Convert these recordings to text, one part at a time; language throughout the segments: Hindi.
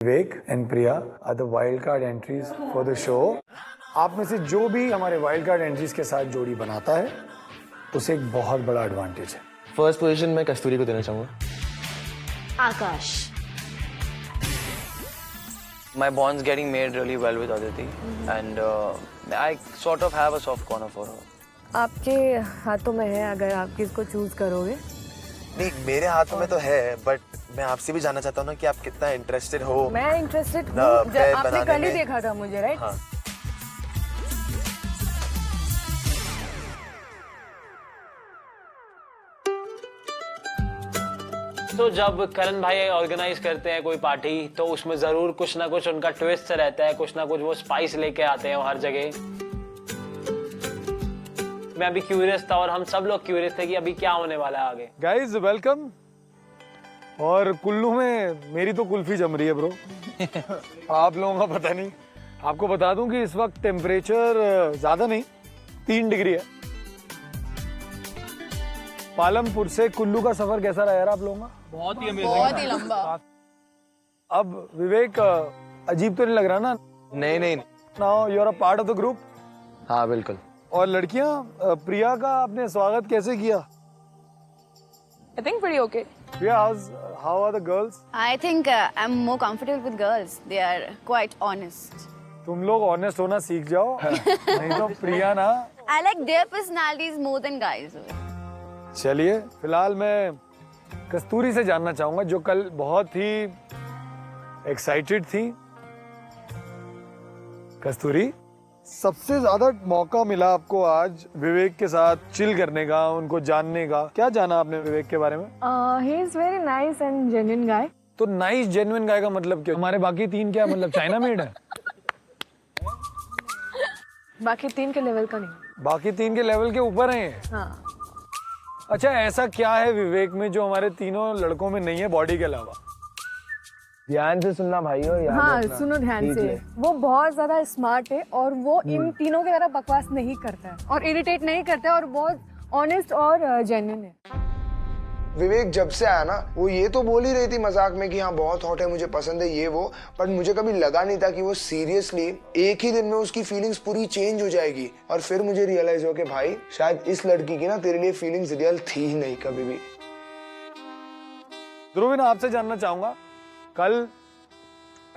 Vivek and Priya are the wild card entries for the show. आप में से जो भी हमारे वाइल्ड कार्ड एंट्रीज के साथ जोड़ी बनाता है उसे एक बहुत बड़ा एडवांटेज है। फर्स्ट पोजीशन मैं कस्तूरी को देना चाहूंगा। आकाश। My bond's getting made really well with Aditi, and I sort of have a soft corner for her. आपके हाथों में है अगर आप किसको चूज करोगे। नहीं, मेरे हाथों में तो है, बट मैं आपसे भी जानना चाहता हूँ ना कि आप कितना इंटरेस्टेड हो। मैं इंटरेस्टेड हूँ। पैर आपने बनाने कल ही में। देखा था मुझे, राइट? हाँ। तो जब करण भाई ऑर्गेनाइज करते हैं कोई पार्टी तो उसमें जरूर कुछ ना कुछ उनका ट्विस्ट रहता है, कुछ ना कुछ वो स्पाइस लेके आते हैं हर जगह। मैं अभी क्यूरियस था और हम सब लोग क्यूरियस थे कि अभी क्या होने वाला है आगे। Guys welcome. और कुल्लू में मेरी तो कुल्फी जम रही है ब्रो। आप लोगों का पता नहीं। आपको बता दूं कि इस वक्त टेम्परेचर ज्यादा नहीं, 3 डिग्री है। पालमपुर से कुल्लू का सफर कैसा रहा यार आप लोगों का? बहुत ही लंबा। अब विवेक अजीब तो नहीं लग रहा ना? नहीं। Now you are a part of the group. हाँ बिल्कुल। और लड़कियां, प्रिया का आपने स्वागत कैसे किया? I think pretty okay. Priya, how are the girls? I think I'm more comfortable with girls. They are quite honest. तुम लोग ऑनेस्ट होना सीख जाओ। नहीं तो प्रिया ना। I like their personalities more than guys. चलिए, फिलहाल मैं कस्तूरी से जानना चाहूंगा जो कल बहुत ही एक्साइटेड थी। कस्तूरी, सबसे ज्यादा मौका मिला आपको आज विवेक के साथ चिल करने का, उनको जानने का। क्या जाना आपने विवेक के बारे में? He is very nice and genuine guy. तो नाइस जेन्युइन गाय का मतलब क्या? हमारे बाकी 3 क्या मतलब चाइना मेड है? बाकी 3 के लेवल का नहीं। बाकी 3 के लेवल के ऊपर हैं ये। हाँ। अच्छा, ऐसा क्या है विवेक में जो हमारे तीनों लड़कों में नहीं है बॉडी के अलावा? ध्यान से सुनना भाइयों, याद हाँ रखना। सुनो ध्यान ठीक से। है। वो बहुत ज्यादा स्मार्ट है और वो इन तीनों की तरह बकवास नहीं करता है और इरिटेट नहीं करता है और बहुत ऑनेस्ट और जेन्युइन है। विवेक जब से आया ना, वो ये तो बोल ही रही थी मजाक में कि हाँ बहुत हॉट है, मुझे पसंद है ये वो, पर मुझे कभी लगा नहीं था कि वो सीरियसली एक ही दिन में उसकी फीलिंग्स पूरी चेंज हो जाएगी। और फिर मुझे रियलाइज हो कि भाई शायद इस लड़की की ना तेरे लिए फीलिंग्स रियल थी ही नहीं कभी भी। ध्रुविन, आपसे जानना चाहूंगा, कल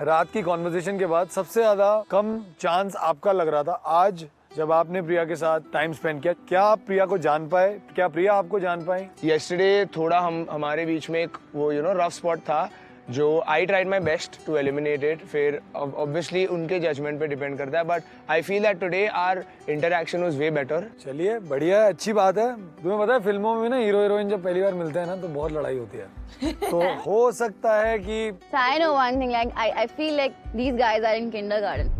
रात की कॉन्वर्सेशन के बाद सबसे ज्यादा कम चांस आपका लग रहा था आज जब आपने प्रिया के साथ टाइम स्पेंड किया। क्या आप प्रिया को जान पाए? क्या प्रिया आपको जान पाई? येस्टरडे थोड़ा हमारे बीच में एक वो रफ स्पॉट था जो I tried my best to eliminate it. फिर ऑब्वियसली उनके जजमेंट पे डिपेंड करता है, but I feel that today our interaction was way better. चलिए, बढ़िया है, अच्छी बात है। तुम्हें पता है फिल्मों में ना हीरो हीरोइन जब पहली बार मिलते हैं ना तो बहुत लड़ाई होती है। तो हो सकता है कि So I know one thing. Like I feel like these guys are in kindergarten.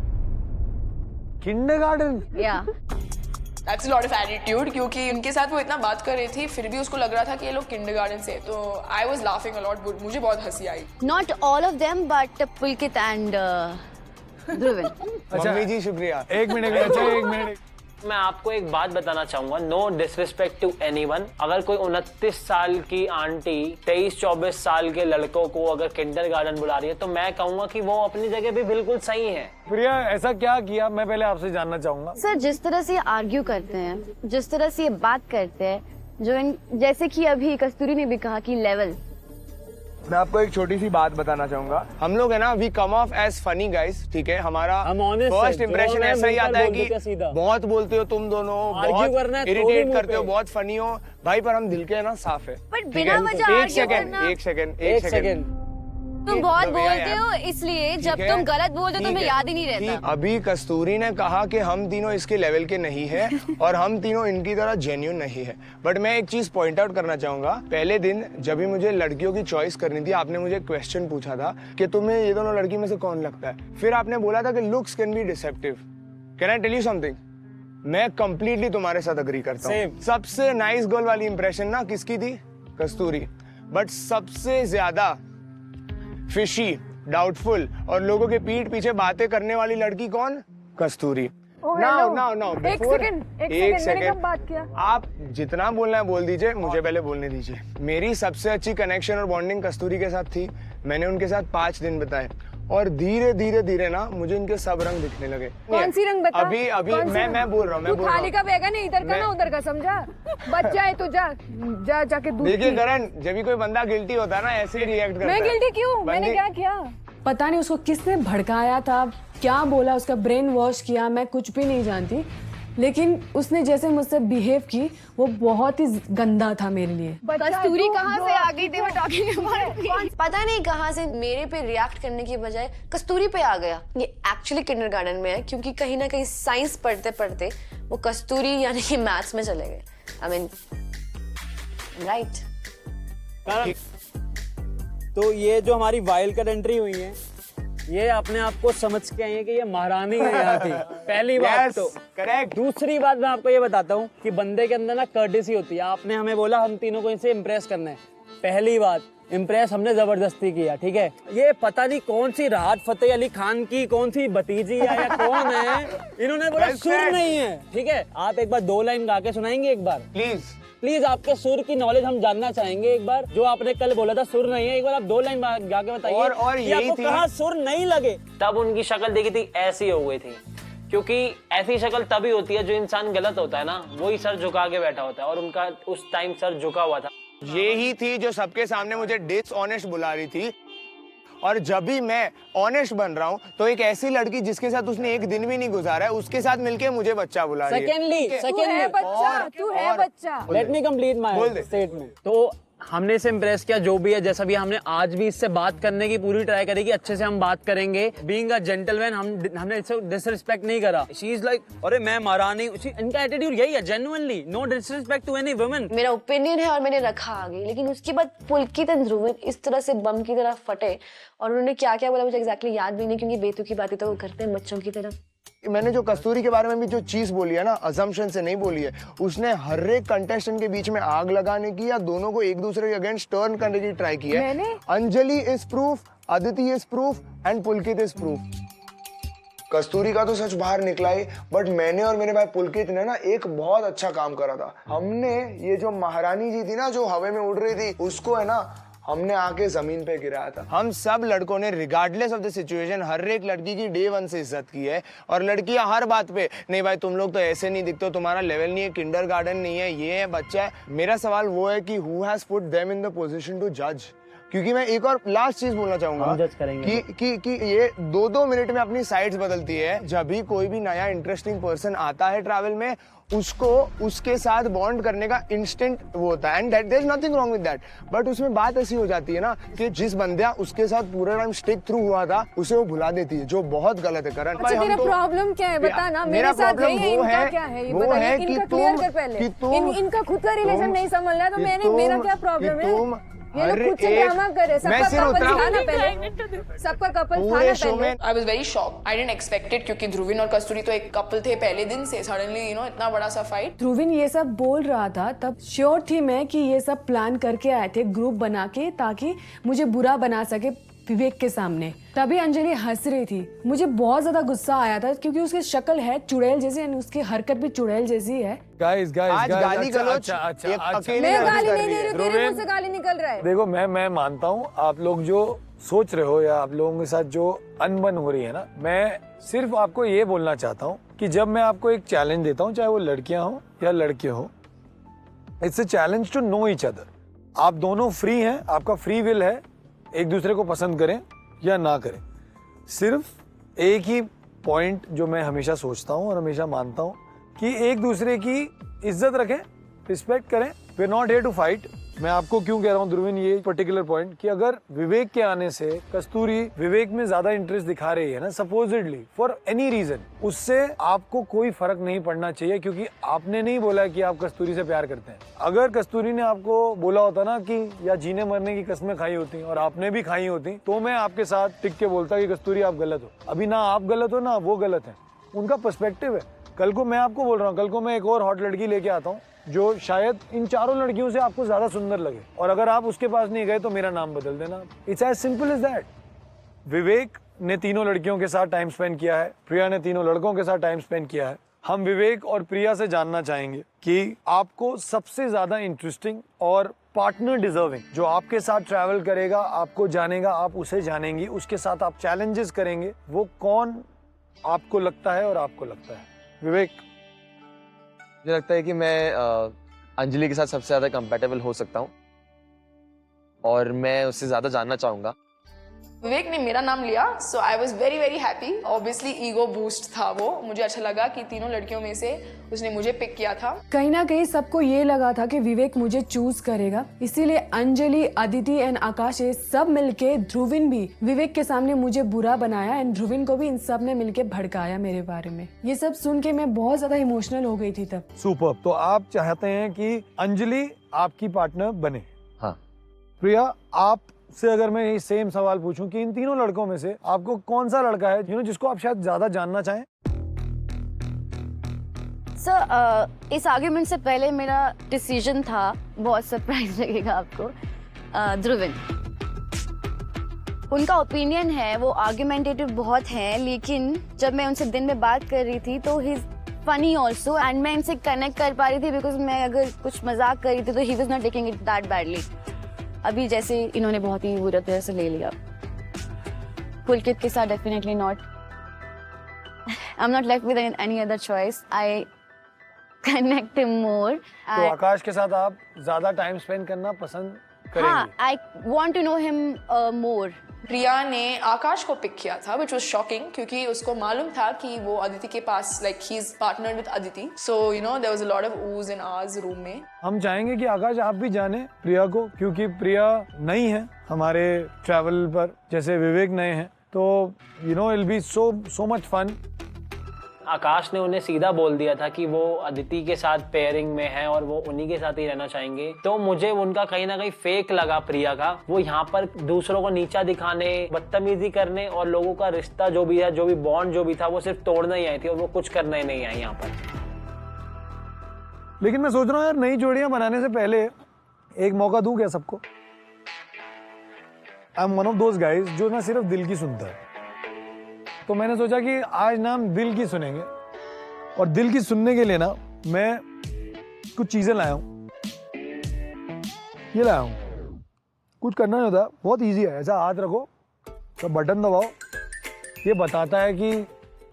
Kindergarten. Yeah. That's a lot of attitude क्योंकि उनके साथ वो इतना बात कर रही थी फिर भी उसको लग रहा था कि ये लोग किंडरगार्टन से। तो I was laughing a lot. मुझे बहुत हंसी आई। Not all of them, but Pulkit and Dhruvin. Mummy ji शुक्रिया। एक मिनट, अच्छा एक मिनट। मैं आपको एक बात बताना चाहूंगा, नो डिसरिस्पेक्ट टू एनीवन। अगर कोई 29 साल की आंटी 23-24 साल के लड़कों को अगर किंडरगार्टन बुला रही है तो मैं कहूंगा कि वो अपनी जगह पे बिल्कुल सही है। प्रिया, ऐसा क्या किया? मैं पहले आपसे जानना चाहूंगा। सर जिस तरह से आर्ग्यू करते हैं, जिस तरह से ये बात करते हैं, जैसे कि अभी कस्तूरी ने भी कहा कि लेवल। मैं आपको एक छोटी सी बात बताना चाहूंगा। हम लोग है ना, we come off as funny guys, ठीक है? हमारा फर्स्ट इंप्रेशन ऐसा ही आता है कि बहुत बोलते हो तुम दोनों, बहुत इरिटेट करते हो, बहुत फनी हो भाई, पर हम दिल के है ना साफ है। पर बिना वजह एक सेकंड तुम बहुत बोलते हो इसलिए जब तुम गलत बोलते हो तुम्हें याद ही नहीं रहता। अभी कस्तूरी ने कहा कि हम तीनों इसके लेवल के नहीं है और हम तीनों इनकी तरह जेन्युइन नहीं है। बट मैं एक चीज पॉइंट आउट करना चाहूंगा। पहले दिन जब भी मुझे लड़कियों की चॉइस करनी थी, आपने मुझे क्वेश्चन पूछा था कि तुम्हें ये दोनों लड़की में से कौन लगता है। फिर आपने बोला था कि looks can be deceptive. Can I tell you something? मैं कंप्लीटली तुम्हारे साथ अग्री करता हूँ। सबसे नाइस गर्ल वाली इंप्रेशन ना किसकी थी? कस्तूरी। बट सबसे ज्यादा फिशी, डाउटफुल और लोगों के पीठ पीछे बातें करने वाली लड़की कौन? कस्तूरी। नाउ एक सेकंड मैंने कब बात किया? आप जितना बोलना है बोल दीजिए, मुझे पहले बोलने दीजिए। मेरी सबसे अच्छी कनेक्शन और बॉन्डिंग कस्तूरी के साथ थी। मैंने उनके साथ 5 दिन बिताए और धीरे धीरे धीरे ना मुझे इनके सब रंग दिखने लगे। कौन सी रंग बता? अभी अभी कौन सी मैं रंग? मैं बोल रहा हूँ, मैं तू बोल रहा खाली हूँ। का बेगा नहीं, इधर का ना उधर का, समझा? बच्चा है तो जा जाके दूध देखिए पी। करण, जब भी कोई बंदा गिल्टी होता है ना ऐसे ही रिएक्ट करता है। मैं गिल्टी क्यों? मैंने क्या किया? पता नहीं उसको किसने भड़काया था, क्या बोला, उसका ब्रेन वॉश किया, मैं कुछ भी नहीं जानती, लेकिन उसने जैसे मुझसे बिहेव की वो बहुत ही गंदा था मेरे लिए। कस्तूरी कहाँ से आ गई? पता नहीं कहाँ से मेरे पे रिएक्ट करने की बजाय कस्तूरी पे आ गया। ये एक्चुअली किंडरगार्टन में है, क्योंकि कहीं ना कहीं साइंस पढ़ते पढ़ते वो कस्तूरी यानी कि मैथ्स में चले गए। I mean right. तो ये जो हमारी वाइल्ड कार्ड एंट्री हुई है, ये अपने आप को समझ के आई है कि ये महारानी है यहाँ की। पहली बात Yes, तो correct। दूसरी बात मैं आपको ये बताता हूँ कि बंदे के अंदर ना कर्टेसी होती है। आपने हमें बोला हम तीनों को इनसे इम्प्रेस करना है। पहली बात, इम्प्रेस हमने जबरदस्ती किया, ठीक है। ये पता नहीं कौन सी राहत फतेह अली खान की कौन सी भतीजी है या कौन है, इन्होंने बोला Well सुर said। नहीं है, ठीक है। आप एक बार 2 लाइन गा के सुनाएंगे एक बार प्लीज। प्लीज? आपके सुर की नॉलेज हम जानना चाहेंगे एक बार। जो आपने कल बोला था सुर नहीं है, एक बार आप 2 लाइन गा के बताइए और कि यही आपको थी। कहाँ सुर नहीं लगे। तब उनकी शक्ल देखी थी ऐसी हो गई थी, क्योंकि ऐसी शक्ल तभी होती है जो इंसान गलत होता है ना, वही सर झुका के बैठा होता है, और उनका उस टाइम सर झुका हुआ था। ये ही थी जो सबके सामने मुझे डिसऑनेस्ट बुला रही थी। और जब भी मैं ऑनेस्ट बन रहा हूँ तो एक ऐसी लड़की जिसके साथ उसने एक दिन भी नहीं गुजारा है उसके साथ मिलके मुझे बच्चा बुला रही है। तू है बच्चा, तू है बच्चा। लेट मी कंप्लीट बोल माय दे। स्टेटमेंट। तो हमने इसे इम्प्रेस किया, जो भी है जैसा भी, हमने आज भी इससे बात करने की पूरी ट्राई करी कि अच्छे से हम बात करेंगे। बीइंग अ जेंटलमैन हमने इससे डिसरिस्पेक्ट नहीं करा। शी इज लाइक अरे मैं महारानी, इनका एटीट्यूड यही है, genuinely no disrespect to any woman. मेरा ओपिनियन है और मैंने रखा आगे, लेकिन उसके बाद पुलकित एंड ध्रुवन इस तरह से बम की तरह फटे, और उन्होंने क्या क्या बोला मुझे एग्जैक्टली याद भी नहीं, क्योंकि बेतुकी बातें तो वो करते हैं बच्चों की तरह। मैंने जो कस्तूरी के बारे में भी जो चीज बोली है ना, अजम्पशन से नहीं बोली है। उसने हर एक कंटेस्टेंट के बीच में आग लगाने की या दोनों को एक दूसरे के अगेंस्ट टर्न करने की ट्राई की है। मैंने? Anjali is proof, Aditi is proof and Pulkit is proof. Kasturi का तो सच बाहर निकला ही, बट मैंने और मेरे भाई पुलकित ने ना एक बहुत अच्छा काम करा था। हमने ये जो महारानी जी थी ना जो हवा में उड़ रही थी, उसको है ना हमने आके जमीन पे गिराया था। हम सब लड़कों ने रिगार्डलेस ऑफ द सिचुएशन हर एक लड़की की डे 1 से इज्जत की है। और लड़कियां हर बात पे, नहीं भाई तुम लोग तो ऐसे नहीं दिखते, तुम्हारा लेवल नहीं है, किंडरगार्टन नहीं है, ये है, बच्चा है। मेरा सवाल वो है कि who has put them in the position to जज। क्योंकि मैं एक और लास्ट चीज बोलना चाहूंगा हम जज करेंगे कि ये 2-2 मिनट में अपनी साइड्स बदलती है। जब भी कोई भी नया इंटरेस्टिंग पर्सन आता है ट्रैवल में, उसको उसके साथ बॉन्ड करने का इंस्टेंट वो होता है, and that there is nothing wrong with that. But उसमें बात ऐसी हो जाती है ना कि जिस बंदा उसके साथ पूरा टाइम स्टिक थ्रू हुआ था उसे वो भुला देती है, जो बहुत गलत है। करण अच्छा तेरा प्रॉब्लम क्या है बता ना, मेरे साथ है ये, इनका क्या है ये बता, इनका क्लियर कर पहले। इनका खुद का रिलेशन नहीं संभल रहा है तो मेरा क्या प्रॉब्लम है? ये लोग खुद से ड्रामा करे, सबका कपल था ना पहले, सबका कपल था ना पहले। आई was very shock, I didn't expect it, क्योंकि ध्रुविन और कस्तूरी तो एक कपल थे पहले दिन से, सडनली यू नो इतना बड़ा सा फाइट। ध्रुविन ये सब बोल रहा था तब श्योर थी मैं कि ये सब प्लान करके आए थे ग्रुप बना के, ताकि मुझे बुरा बना सके विवेक के सामने। तभी अंजलि हंस रही थी, मुझे बहुत ज्यादा गुस्सा आया था क्योंकि उसकी शक्ल है चुड़ैल जैसी और उसकी हरकत भी चुड़ैल जैसी है। गाइस आज गाली गलौज एक अकेले मैं आदमी गाली कर नहीं रही दे है। रही हूँ, तेरे मुंह से गाली निकल रहा है। देखो मैं मानता हूँ आप लोग जो सोच रहे हो या आप लोगों के साथ जो अनबन हो रही है ना, मैं सिर्फ आपको ये बोलना चाहता हूँ कि जब मैं आपको एक चैलेंज देता हूँ, चाहे वो लड़कियां हो या लड़के हो, it's a challenge to know each other. आप दोनों फ्री हैं, आपका फ्री विल है, एक दूसरे को पसंद करें या ना करें। सिर्फ एक ही पॉइंट जो मैं हमेशा सोचता हूँ और हमेशा मानता हूँ कि एक दूसरे की इज्जत रखें, रिस्पेक्ट करें। We are not here to fight. मैं आपको क्यों कह रहा हूँ ध्रुविन ये पर्टिकुलर पॉइंट कि अगर विवेक के आने से कस्तूरी विवेक में ज्यादा इंटरेस्ट दिखा रही है ना, सपोजिडली फॉर एनी रीजन, उससे आपको कोई फर्क नहीं पड़ना चाहिए, क्योंकि आपने नहीं बोला कि आप कस्तूरी से प्यार करते हैं। अगर कस्तूरी ने आपको बोला होता ना कि या जीने मरने की कस्में खाई होती और आपने भी खाई होती, तो मैं आपके साथ टिक के बोलता कि कस्तूरी आप गलत हो। अभी ना आप गलत हो ना वो गलत है, उनका पर्सपेक्टिव है। कल को मैं आपको बोल रहा हूँ, कल को मैं एक और हॉट लड़की लेके आता हूँ जो शायद इन चारों लड़कियों से आपको ज्यादा सुंदर लगे, और अगर आप उसके पास नहीं गए तो मेरा नाम बदल देना। It's as simple as that. Vivek ने तीनों लड़कियों के साथ टाइम स्पेंड किया है, प्रिया ने तीनों लड़कों के साथ टाइम स्पेंड किया है। हम विवेक और प्रिया से जानना चाहेंगे कि आपको सबसे ज्यादा इंटरेस्टिंग और पार्टनर डिजर्विंग, जो आपके साथ ट्रैवल करेगा, आपको जानेगा, आप उसे जानेंगी, उसके साथ आप चैलेंजेस करेंगे, वो कौन आपको लगता है और आपको लगता है? विवेक। मुझे लगता है कि मैं अंजलि के साथ सबसे ज्यादा कंपैटिबल हो सकता हूँ और मैं उससे ज्यादा जानना चाहूंगा। विवेक ने मेरा नाम लिया, so I was very very happy. Obviously ego boost था वो, मुझे अच्छा लगा कि तीनों लड़कियों में से उसने मुझे पिक किया था। कहीं ना कहीं सबको ये लगा था कि विवेक मुझे चूज करेगा, इसीलिए अंजलि, अदिति एंड आकाश ये सब मिलके, ध्रुविन भी विवेक के सामने मुझे बुरा बनाया एंड ध्रुविन को भी इन सब ने मिलके भड़काया मेरे बारे में। ये सब सुन के मैं बहुत ज्यादा इमोशनल हो गई थी तब। सुपर। तो आप चाहते हैं कि अंजलि आपकी पार्टनर बने? हाँ। प्रिया, आप से अगर मैं ये सेम सवाल पूछूं कि इन तीनों लड़कों में से आपको कौन सा लड़का है जिसको आप शायद ज्यादा जानना चाहें? सर, इस आर्ग्यूमेंट से पहले मेरा डिसीजन था, बहुत सरप्राइज लगेगा आपको, ध्रुविन। उनका ओपिनियन है, वो आर्ग्यूमेंटेटिव बहुत है, लेकिन जब मैं उनसे दिन में बात कर रही थी तो ही फनी ऑल्सो एंड मैं इनसे कनेक्ट कर पा रही थी बिकॉज मैं अगर कुछ मजाक कर रही थी तो he was not taking it that badly. अभी जैसे इन्होंने बहुत ही बुरा तरह से ले लिया। पुलकित के साथ definitely not. I am not left with any other choice, I connect him more. तो आकाश के साथ आप ज्यादा टाइम स्पेंड करना पसंद करेंगे? हाँ, I want to know him more. Priya ने आकाश को पिक किया था, which was shocking, क्योंकि उसको मालूम था कि वो अदिति के पास, like he's partnered with Aditi, so you know there was a lot of oohs and ahs room में। हम चाहेंगे कि आकाश आप भी जाने प्रिया को, क्योंकि प्रिया नई है हमारे ट्रैवल पर, जैसे विवेक नए हैं, तो you know it be so much fun. Akash ने उन्हें सीधा बोल दिया था कि वो अदिति के साथ पेयरिंग में है और वो उन्हीं के साथ ही रहना चाहेंगे। तो मुझे उनका कहीं ना कहीं फेक लगा प्रिया का। वो यहाँ पर दूसरों को नीचा दिखाने, बदतमीजी करने और लोगों का रिश्ता जो भी है, जो भी बॉन्ड जो भी था, वो सिर्फ तोड़ना ही आई थी और वो कुछ करना ही नहीं आई यहाँ पर। लेकिन मैं सोच रहा हूँ यार, नई जोड़ियां बनाने से पहले एक मौका दूं क्या सबको? I am one of those guys जो ना सिर्फ दिल की सुनता है, तो मैंने सोचा कि आज ना हम दिल की सुनेंगे, और दिल की सुनने के लिए ना मैं कुछ चीजें लाया हूँ। ये लाया हूँ, कुछ करना नहीं होता, बहुत इजी है। ऐसा हाथ रखो, तो बटन दबाओ, ये बताता है कि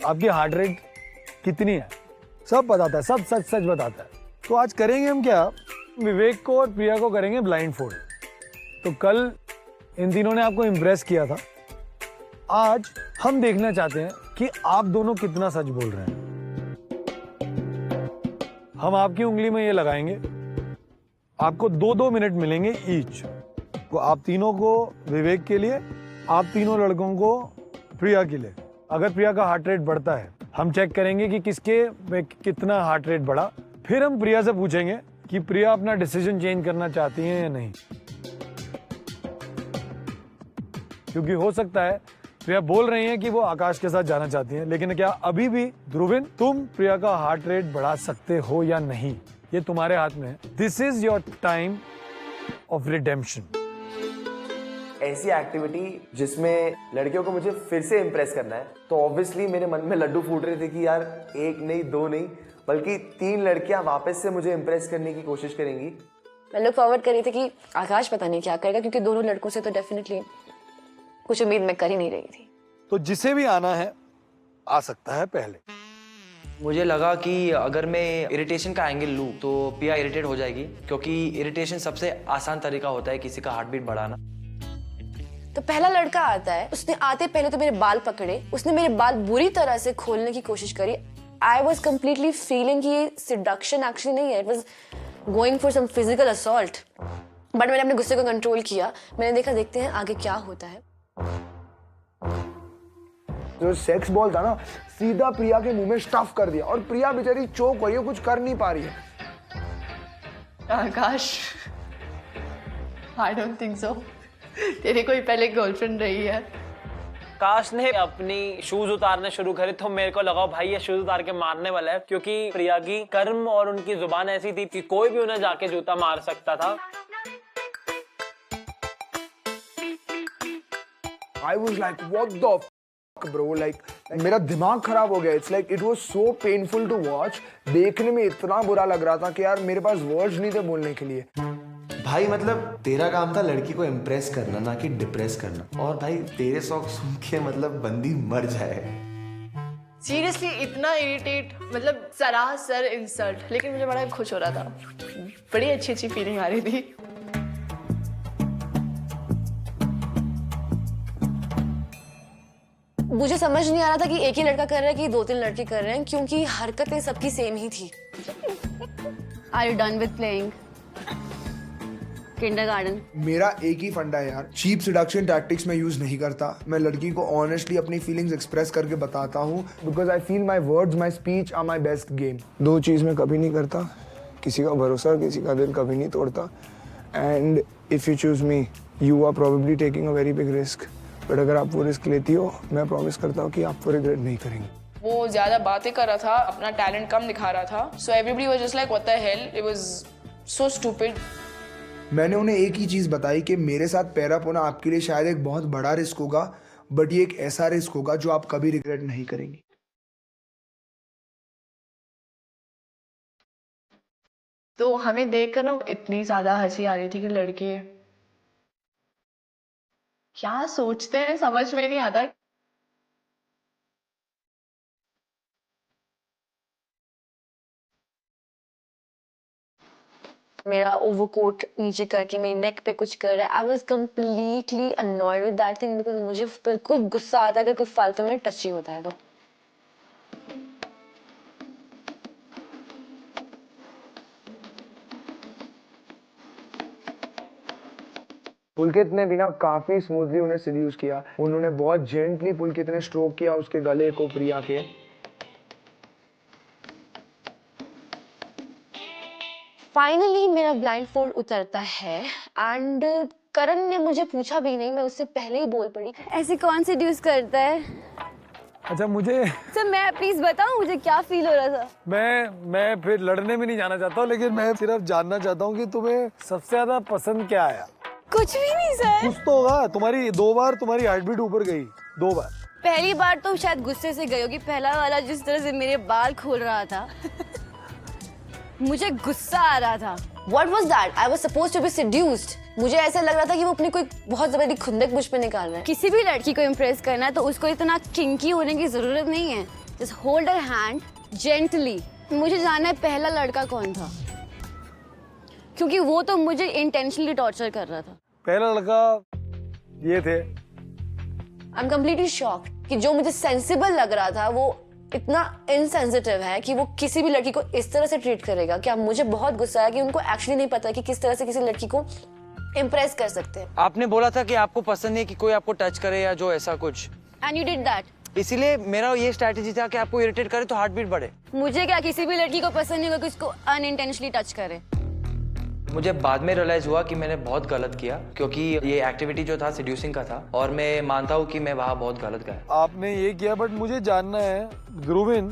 आपकी हार्ट रेट कितनी है, सब बताता है, सब सच सच बताता है। तो आज करेंगे हम क्या, विवेक को और प्रिया को करेंगे ब्लाइंड फोल्ड। तो कल इन तीनों ने आपको इम्प्रेस किया था, आज हम देखना चाहते हैं कि आप दोनों कितना सच बोल रहे हैं। हम आपकी उंगली में ये लगाएंगे, आपको 2-2 मिनट मिलेंगे ईच। तो आप तीनों को विवेक के लिए, आप तीनों लड़कों को प्रिया के लिए। अगर प्रिया का हार्ट रेट बढ़ता है, हम चेक करेंगे कि किसके में कितना हार्ट रेट बढ़ा। फिर हम प्रिया से पूछेंगे कि प्रिया अपना डिसीजन चेंज करना चाहती है या नहीं, क्योंकि हो सकता है प्रिया बोल रही हैं कि वो आकाश के साथ जाना चाहती हैं, लेकिन क्या अभी भी ध्रुविन तुम प्रिया का हार्ट रेट बढ़ा सकते हो या नहीं, ये तुम्हारे हाथ में है। This is your time of redemption. ऐसी एक्टिविटी जिसमें लड़कियों को मुझे फिर से इम्प्रेस करना है, तो ऑब्वियसली मेरे मन में लड्डू फूट रहे थे कि यार 1 नहीं 2 नहीं बल्कि 3 लड़कियां वापस से मुझे इम्प्रेस करने की कोशिश करेंगी। मैं लुक फॉरवर्ड कर रही थी कि आकाश पता नहीं क्या करेगा, क्योंकि दोनों लड़कों से तो डेफिनेटली कुछ उम्मीद मैं कर ही नहीं रही थी। तो जिसे भी आना है आ सकता है पहले। मुझे लगा कि अगर मैं इरिटेशन का एंगल लूँ तो प्रिया इरिटेट हो जाएगी, क्योंकि इरिटेशन सबसे आसान तरीका होता है किसी का हार्ट बीट बढ़ाना। तो पहला लड़का आता है, उसने आते पहले तो मेरे बाल पकड़े, उसने मेरे बाल बुरी तरह से खोलने की कोशिश करी। आई वॉज कम्प्लीटली फीलिंग कि ये सिडक्शन एक्चुअली नहीं है, it was going for some physical assault. But मैंने अपने गुस्से को कंट्रोल किया। मैंने देखा देखते हैं आगे क्या होता है। जो सेक्स बॉल था ना, सीधा प्रिया के मुंह में स्टफ कर दिया और प्रिया बेचारी चोक हो रही है, कुछ कर नहीं पा रही है। आकाश, आई डोंट थिंक सो। तेरे कोई पहले गर्लफ्रेंड रही है? आकाश ने अपनी शूज उतारने शुरू करे तो मेरे को लगा भाई ये शूज उतार के मारने वाला है, क्योंकि प्रिया की कर्म और उनकी जुबान ऐसी थी कि कोई भी उन्हें जाके जूता मार सकता था। I was like, what the fuck, bro? Like, मेरा दिमाग खराब हो गया। It's like it was so painful to watch. देखने में इतना बुरा लग रहा था कि यार मेरे पास वर्ड्स नहीं थे बोलने के लिए। भाई मतलब तेरा काम था लड़की को इम्प्रेस करना, ना कि डिप्रेस करना। और भाई तेरे शौक सुन के मतलब बंदी मर जाए। सीरियसली इतना इरिटेट, मतलब सरासर इंसल्ट, लेकिन मुझे बड़ा खुश हो रहा था, बड़ी अच्छी अच्छी फीलिंग आ रही थी। मुझे समझ नहीं आ रहा था कि एक ही लड़का कर रहा है कि 2-3 लड़के कर रहे हैं, क्योंकि हरकतें सबकी सेम ही थी। Are you done with playing kindergarten? मेरा एक ही फंडा है यार, चीप सिडक्शन टैक्टिक्स मैं यूज नहीं करता। मैं लड़की को ऑनेस्टली अपनी फीलिंग्स एक्सप्रेस करके बताता हूँ, because I feel my words, my speech are my best game. दो चीज मैं कभी नहीं करता, किसी का भरोसा, किसी का दिल कभी नहीं तोड़ता। And if you choose me, you are probably taking a very big risk, but अगर आप वो रिस्क लेती हो, मैं प्रॉमिस करता हूँ कि आप वो रिग्रेट नहीं करेंगे। वो ज्यादा बातें कर रहा था, अपना टैलेंट कम दिखा रहा था, so everybody was just like what the hell, it was so stupid. मैंने उन्हें एक ही चीज बताई कि मेरे साथ पैर अप होना आपके लिए शायद एक बहुत बड़ा रिस्क होगा, बट ये एक ऐसा रिस्क होगा जो आप कभी रिग्रेट नहीं करेंगी। तो हमें देखकर ना इतनी ज्यादा हंसी आ रही थी कि लड़के क्या सोचते हैं समझ में नहीं आता। मेरा ओवरकोट नीचे करके मेरी नेक पे कुछ कर रहा है। I was completely annoyed with that thing, because मुझे बिल्कुल गुस्सा आता है अगर कोई फालतू में टच ही होता है तो। पुलकित ने भी ना काफी स्मूथली उन्हें सेड्यूस किया। उन्होंने बहुत जेंटली पुलकित ने स्ट्रोक किया उसके गले को प्रिया के। फाइनली मेरा ब्लाइंड फोल्ड उतरता है एंड करण ने मुझे पूछा भी नहीं, मैं उससे पहले ही बोल पड़ी। ऐसे कौन सेड्यूस करता है? अच्छा मुझे सर मैं प्लीज बताऊं मुझे क्या फील हो रहा था? मैं फिर लड़ने भी नहीं जाना चाहता हूँ, लेकिन मैं सिर्फ जानना चाहता हूँ कि तुम्हें सबसे ज्यादा पसंद क्या आया? कुछ भी नहीं सर। कुछ तो होगा। तुम्हारी 2 बार तुम्हारी हार्ट बीट ऊपर गई, 2 बार। पहली बार तो शायद गुस्से से गई होगी, पहला वाला जिस तरह से मेरे बाल खोल रहा था मुझे गुस्सा आ रहा था। What was that? I was supposed to be seduced. मुझे ऐसा लग रहा था कि वो अपनी कोई बहुत बड़ी खुंदक मुझ पे निकाल रहा है। किसी भी लड़की को इम्प्रेस करना है तो उसको इतना किंकी होने की जरूरत नहीं है। Just hold her hand gently. मुझे जानना है पहला लड़का कौन था, क्योंकि वो तो मुझे इंटेंशनली टॉर्चर कर रहा था। पहला लड़का ये थे। I'm completely shocked कि जो मुझे सेंसिबल लग रहा था वो इतना इनसेंसिटिव है कि वो किसी भी लड़की को इस तरह से ट्रीट करेगा। क्या मुझे बहुत गुस्सा है कि उनको एक्चुअली नहीं पता कि किस तरह से किसी लड़की को इम्प्रेस कर सकते हैं। आपने बोला था कि आपको पसंद नहीं कि कोई आपको टच करे या जो ऐसा कुछ, And you did that. इसीलिए मेरा ये स्ट्रैटेजी था कि आपको इरिटेट करे तो हार्ट बीट बढ़े। मुझे क्या किसी भी लड़की को पसंद नहीं होगा कि उसको अनइंटेंशनली टच करे। मुझे बाद में रियलाइज हुआ कि मैंने बहुत गलत किया, क्योंकि ये एक्टिविटी जो था सेड्यूसिंग का था और मैं मानता हूँ कि मैं वहाँ बहुत गलत गया। आपने ये किया, बट मुझे जानना है ध्रुविन,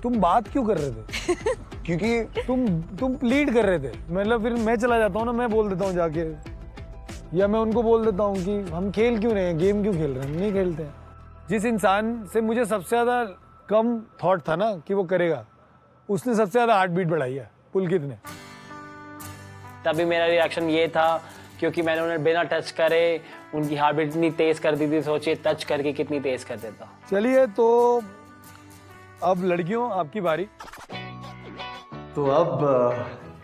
तुम बात क्यों कर रहे थे? क्योंकि तुम लीड कर रहे थे। मतलब फिर मैं चला जाता हूँ ना, मैं बोल देता हूँ जाके, या मैं उनको बोल देता हूँ कि हम खेल क्यों रहे हैं, गेम क्यों खेल रहे हैं, हम नहीं खेलते हैं। जिस इंसान से मुझे सबसे ज्यादा कम थॉट था ना कि वो करेगा, उसने सबसे ज्यादा हार्ट बीट बढ़ाई है, पुलकित ने। तभी मेरा रिएक्शन ये था, क्योंकि मैंने उन्हें बिना टच करे उनकी हार्ट बीट इतनी तेज कर दी थी। सोचिए टच करके कितनी तेज कर देता। चलिए तो अब लड़कियों आपकी बारी। तो अब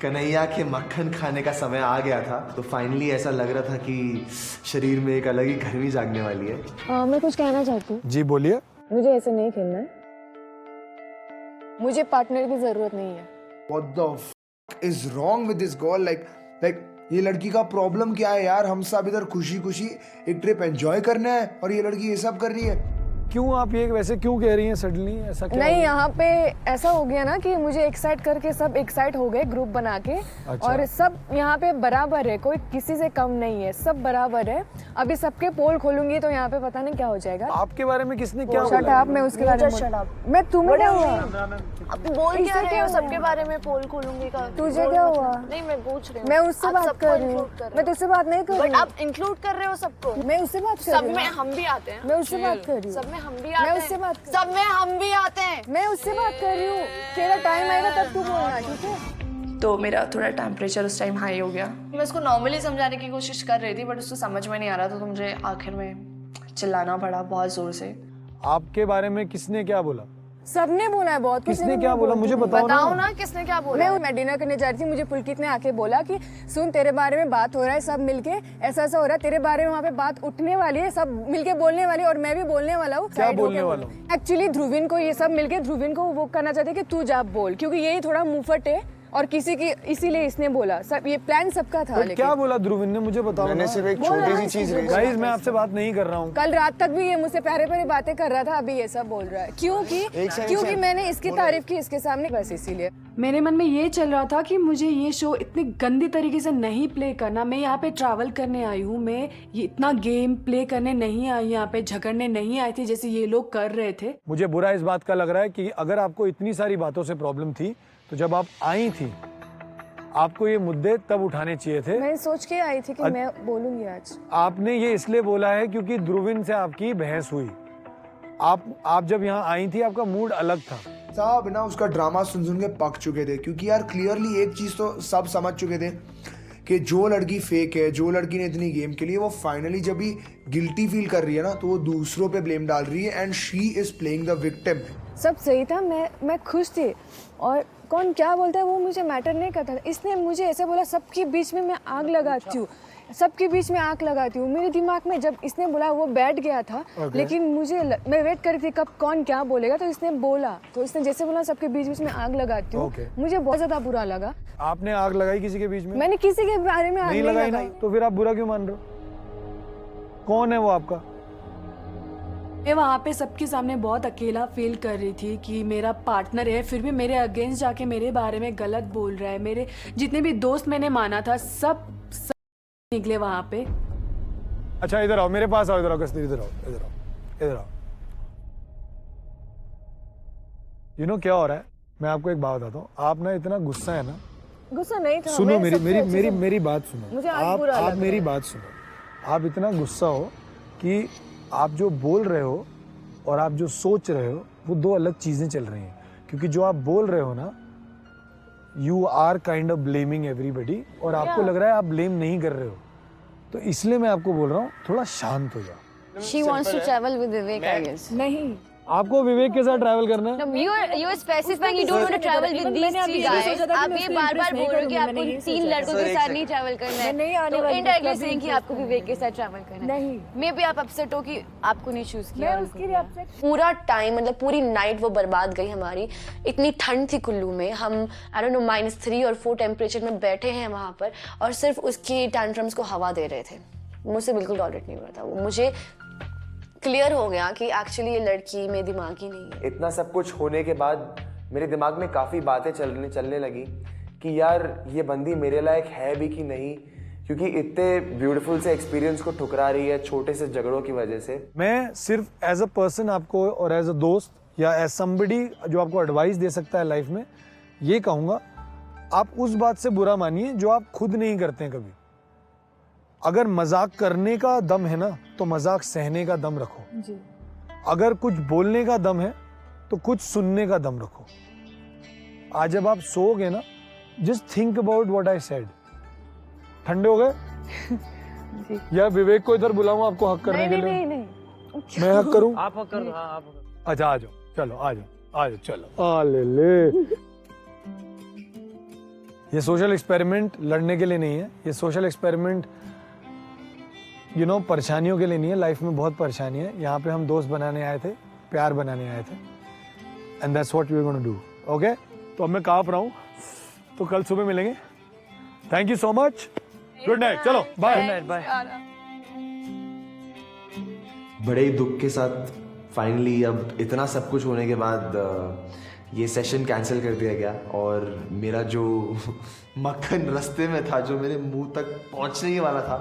कन्हैया के मक्खन खाने का समय आ गया था। तो फाइनली ऐसा लग रहा था कि शरीर में एक अलग ही गर्मी जागने वाली है। मैं कुछ कहना चाहती हूँ। जी बोलिए। मुझे ऐसे नहीं खेलना है, मुझे पार्टनर की जरूरत नहीं है। What the f is wrong with this girl? Like ये लड़की का प्रॉब्लम क्या है यार? हम सब इधर खुशी खुशी एक ट्रिप एंजॉय करना है और ये लड़की ये सब कर रही है। क्यों आप ये वैसे क्यों कह रही हैं सडनली? ऐसा क्या नहीं, यहाँ पे ऐसा हो गया ना कि मुझे एक्साइट करके सब एक्साइट हो गए ग्रुप बना के। अच्छा। और सब यहाँ पे बराबर है, कोई किसी से कम नहीं है, सब बराबर है। अभी सबके पोल खोलूंगी तो यहाँ पे पता नहीं क्या हो जाएगा। आपके बारे में किसने क्या शट बोला? अप, मैं उसके बारे में मैं तुम्हें क्या हुआ? अब बोल क्या रहे हो सबके बारे में पोल खोलूंगी का? तुझे क्या हुआ? नहीं मैं पूछ रही हूँ। मैं उससे बात कर रही हूँ, मैं तुझसे बात नहीं कर रही बट हूँ। आप इंक्लूड कर रहे हो सबको। मैं उससे बात कर सब रही में हूँ। हम भी आते हैं। मैं उससे बात कर रही हूँ। सब में हम भी मैं आते हैं। उससे बात कर- सब में हम भी आते हैं। मैं उससे बात कर रही हूँ। तेरा टाइम आएगा तब तू बोलना, ठीक है? तो मेरा थोड़ा टेम्परेचर उस टाइम हाई हो गया। मैं उसको नॉर्मली समझाने की कोशिश कर रही थी बट उसको समझ में नहीं आ रहा था, तो मुझे आखिर में चिल्लाना पड़ा बहुत ज़ोर से। आपके बारे में किसने क्या बोला? सबने बोला है बहुत कुछ। किसने क्या बोला मुझे बताओ ना किसने क्या बोला। मैं डिनर करने जा रही थी, मुझे पुलकित ने आके बोला कि सुन तेरे बारे में बात हो रहा है, सब मिलके ऐसा ऐसा हो रहा है, तेरे बारे में वहाँ पे बात उठने वाली है, सब मिलके बोलने वाली है और मैं भी बोलने वाला हूँ। क्या बोलने वाला हूँ? एक्चुअली ध्रुविन को ये सब मिलके ध्रुविन को वो करना चाहते कि तू जा बोल, क्योंकि यही थोड़ा मुंहफट है और किसी की, इसीलिए इसने बोला। सब ये प्लान सबका था। लेकिन क्या बोला ध्रुविन ने मुझे बताओ। मैंने सिर्फ एक छोटी सी चीज रही। गाइस मैं आपसे बात नहीं कर रहा हूँ। कल रात तक भी ये मुझसे प्यारे प्यारे बातें कर रहा था, अभी ये सब बोल रहा है क्योंकि मैंने इसकी तारीफ की इसके सामने, बस इसीलिए। मेरे मन में ये चल रहा था कि मुझे ये शो इतनी गंदी तरीके से नहीं प्ले करना। मैं यहाँ पे ट्रैवल करने आई हूँ, मैं ये इतना गेम प्ले करने नहीं आई, यहाँ पे झगड़ने नहीं आई थी जैसे ये लोग कर रहे थे। मुझे बुरा इस बात का लग रहा है कि अगर आपको इतनी सारी बातों से प्रॉब्लम थी तो जब आप आई थी आपको ये मुद्दे तब उठाने चाहिए थे। मैं सोच के आई थी कि मैं बोलूंगी आज। आपने ये इसलिए बोला है क्योंकि ध्रुविन से आपकी बहस हुई। आप जब यहाँ आई थी आपका मूड अलग था। सब ना उसका ड्रामा सुन सुन के पक चुके थे, क्योंकि यार क्लियरली एक चीज तो सब समझ चुके थे कि जो लड़की फेक है, जो लड़की ने इतनी गेम के लिए, वो फाइनली जब भी गिल्टी फील कर रही है ना तो वो दूसरों पे ब्लेम डाल रही है and she is playing the victim. सब सही था, मैं खुश थी और कौन क्या बोलता है वो मुझे मैटर नहीं करता। इसने मुझे ऐसे बोला सबके बीच में मैं आग लगाती हूँ, सबके बीच में आग लगाती हूँ। मेरे दिमाग में जब इसने बोला वो बैठ गया था। लेकिन मैं वेट कर रही थी कब कौन क्या बोलेगा, तो इसने बोला, तो इसने जैसे बोला सबके बीच बीच में आग लगाती हूँ। मुझे बहुत ज्यादा बुरा लगा। आपने आग लगाई किसी के बीच में? मैंने किसी के बारे में आग नहीं लगाई ना, तो फिर आप बुरा क्यों मान रहे हो? कौन है वो आपका? मैं वहाँ पे सबके सामने बहुत अकेला फील कर रही थी कि मेरा पार्टनर है, फिर भी मेरे अगेंस्ट जाके मेरे बारे में गलत बोल रहा है। मेरे जितने भी दोस्त मैंने माना था सब निकले वहाँ पे। अच्छा इधर आओ, मेरे पास आओ, इधर आओ कस्तूरी, इधर आओ, इधर आओ, इधर आओ। यू नो क्या हो रहा है? मैं आपको एक बात बताता हूँ। आप ना इतना गुस्सा है ना। गुस्सा नहीं था। सुनो मेरी बात सुनो। मुझे आज बुरा लग आप रहा मेरी है। बात सुनो। आप इतना गुस्सा हो कि आप जो बोल रहे हो और आप जो सोच रहे हो वो दो अलग चीजें चल रही हैं। क्योंकि जो आप बोल रहे हो ना, you are kind of blaming everybody, और आपको लग रहा है आप ब्लेम नहीं कर रहे हो। तो इसलिए मैं आपको बोल रहा हूँ थोड़ा शांत हो जाओ। She wants to travel with Vivek, I guess. नहीं, आपको विवेक के साथ ट्रैवल करना है? No, you are specifying you don't want to travel with these three guys. आप ये बार-बार बोल रहे हो कि आपको तीन लड़कों के साथ नहीं ट्रैवल करना है। मैं नहीं आने तो वाली indirectly saying कि आपको विवेक के साथ ट्रैवल करना है। नहीं। मे बी आप अपसेट हो कि आपको नहीं चूज किया। मैं उसके लिए आपसे पूरा टाइम मतलब पूरी नाइट वो बर्बाद गई हमारी। इतनी ठंड थी कुल्लू में, हम आई डोंट नो -3 और 4 टेम्परेचर में बैठे हैं वहाँ पर और सिर्फ उसकी टैंट्रम्स को हवा दे रहे थे। मुझसे बिल्कुल टॉलरेट नहीं हो रहा था वो। मुझे क्लियर हो गया कि एक्चुअली ये लड़की में दिमाग ही नहीं है। इतना सब कुछ होने के बाद मेरे दिमाग में काफ़ी बातें चलने लगी कि यार ये बंदी मेरे लायक है भी कि नहीं, क्योंकि इतने ब्यूटीफुल से एक्सपीरियंस को ठुकरा रही है छोटे से झगड़ों की वजह से। मैं सिर्फ एज अ पर्सन आपको और एज अ दोस्त या एज समबडी जो आपको एडवाइस दे सकता है लाइफ में, ये कहूँगा आप उस बात से बुरा मानिए जो आप खुद नहीं करते हैं कभी। अगर मजाक करने का दम है ना तो मजाक सहने का दम रखो जी। अगर कुछ बोलने का दम है तो कुछ सुनने का दम रखो। आज जब आप सोओगे ना, just think about what I said. ठंडे हो गए? या विवेक को इधर बुलाऊं आपको हक करने के लिए? नहीं। मैं हक करूं? आप हक कर दो। हाँ आप हक कर दो। अच्छा आ जाओ, चलो आ जाओ चलो। आ ले ये सोशल एक्सपेरिमेंट लड़ने के लिए नहीं है, ये सोशल एक्सपेरिमेंट परेशानियों के लिए नहीं है। लाइफ में बहुत परेशानी है। यहाँ पे हम दोस्त बनाने आए थे, प्यार बनाने आए थे, and that's what we are gonna do. Okay, तो अब मैं कांप रहा हूँ, तो कल सुबह मिलेंगे। Thank you so much, good night, चलो बाय बाय। बड़े ही दुख के साथ फाइनली अब इतना सब कुछ होने के बाद ये सेशन कैंसिल कर दिया गया और मेरा जो मक्खन रास्ते में था, जो मेरे मुंह तक पहुंचने ही वाला था,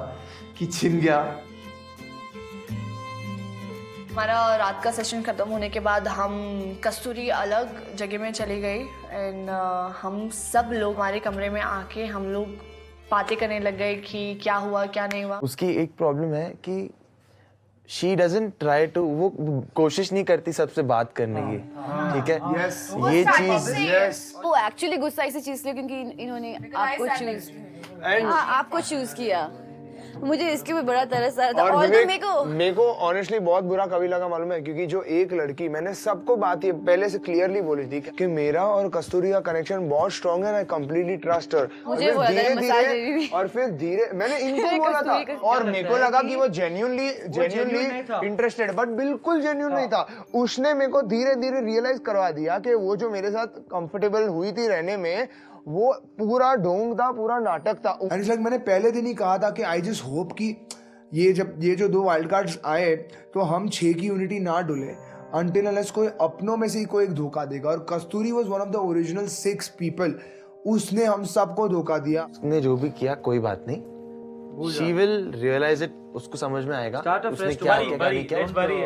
कि छिन गया। हमारा रात का सेशन खत्म होने के बाद हम कस्तूरी अलग जगह में चली गई एंड हम सब लोग हमारे कमरे में आके हम लोग बातें करने लग गए कि क्या हुआ क्या नहीं हुआ। उसकी एक प्रॉब्लम है कि शी डजंट ट्राई टू, वो कोशिश नहीं करती सबसे बात करने की, ठीक है? ये चीज वो एक्चुअली गुस्सा इसी चीज से क्योंकि इन्होंने आपको चूज आपको चूज किया। मुझे इसके भी बड़ा तरस आ रहा था। और और विवेक, मेरे को ऑनेस्टली बहुत बुरा कभी लगा मालूम है, क्योंकि जो एक लड़की, मैंने सबको बात ये पहले से क्लियरली बोली थी कि मेरा और कस्तूरी का कनेक्शन बहुत स्ट्रांग है, आई कंप्लीटली ट्रस्ट हर। मुझे बोला था, मसाज दे रही थी। और फिर धीरे मैंने इनको बोला था और मेरे को लगा कि वो जेन्युइनली इंटरेस्टेड, बट बिल्कुल जेन्युइन नहीं था। उसने मेरे को धीरे धीरे रियलाइज करवा दिया कि वो जो मेरे साथ कंफर्टेबल हुई थी रहने में, वो पूरा ढोंग था, पूरा नाटक था। एंड लाइक मैंने पहले दिन ही कहा था कि आई जस्ट होप कि ये जो 2 वाइल्ड कार्ड्स आए तो हम 6 की यूनिटी ना डुले अनटिल अनलेस कोई अपनों में से ही कोई एक धोखा देगा। और Kasturi was one of the original 6 people, उसने हम सबको धोखा दिया। उसने जो भी किया कोई बात नहीं, शी विल रियलाइज इट, उसको समझ में आएगा उसने क्या किया।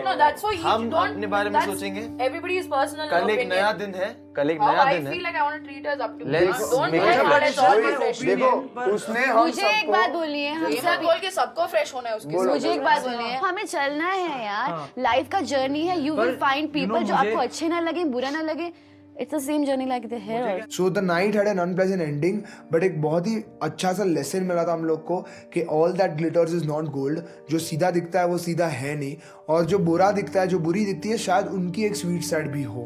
No, that's why हम you don't. अपने बारे में that's सोचेंगे। Everybody's personal कल एक opinion. नया दिन है, कल एक How नया I दिन है। feel like I want to treat us up to. Let's Don't make worry it about it. All my fresh. देखो उसने हम मुझे एक बात बोलनी है, हम ये मत सब बोल के सबको फ्रेश होना है उसके साथ। मुझे एक बात बोलनी है, हमें चलना है यार। लाइफ का जर्नी है, यू विल फाइंड पीपल जो आपको अच्छे ना लगे, बुरा ना लगे। It's the same journey like the hare. So the night had an unpleasant ending, but एक बहुत ही अच्छा सा लेसन मिला था हम लोग को कि all that glitters is not gold. जो सीधा दिखता है वो सीधा है नहीं, और जो बुरा दिखता है, जो बुरी दिखती है, शायद उनकी एक स्वीट साइड भी हो।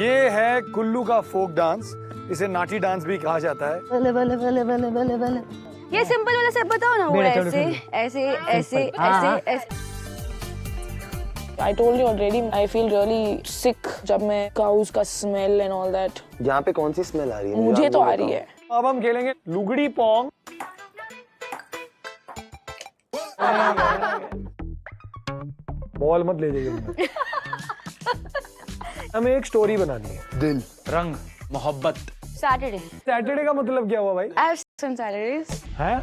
ये है कुल्लू का फोक डांस, इसे नाटी डांस भी कहा जाता है। बले बले बले बले बले बले। ये सिंपल वाला से बताओ ना, वो ऐसे ऐसे ऐसे ऐसे ऐसे। I told you already, I feel really sick जब मैं cows का smell and all that. यहाँ पे कौन सी स्मेल आ रही है? मुझे तो आ रही है। अब हम खेलेंगे लुगड़ी पोंग। बॉल मत ले जाइए। हमें एक स्टोरी बनानी है। दिल, रंग, मोहब्बत। सैटरडे। सैटरडे का मतलब क्या हुआ भाई? I have sex on Saturdays. हैं?